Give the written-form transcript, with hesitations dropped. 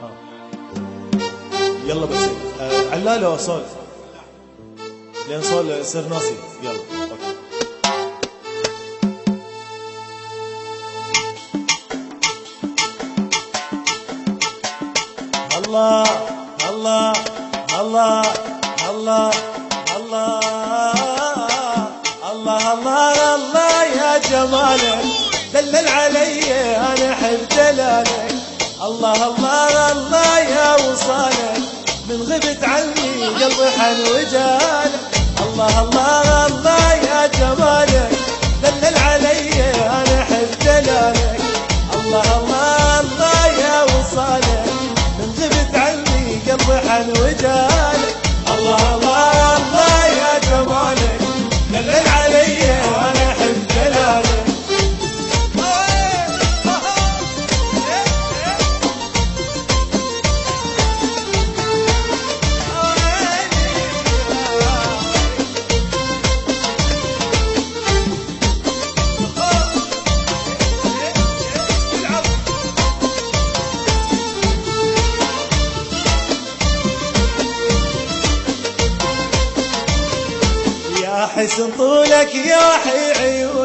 ها يلا بس علالة وصول لين صول يصير ناسي. يلا اوكي. الله الله الله الله الله الله الله الله يا جمالك دلل علي انا احب دلالك. الله الله الله يا وصالك من غبت عني قلبي حن وجالك. الله الله الله يا جمالك دلل علي انا احب دلالك. الله الله الله يا وصالك من غبت عني قلبي حن وجالك. الله الله الله يا جمالك دلل علي وانا احب دلالك. يا حسن طولك يا حي عيونك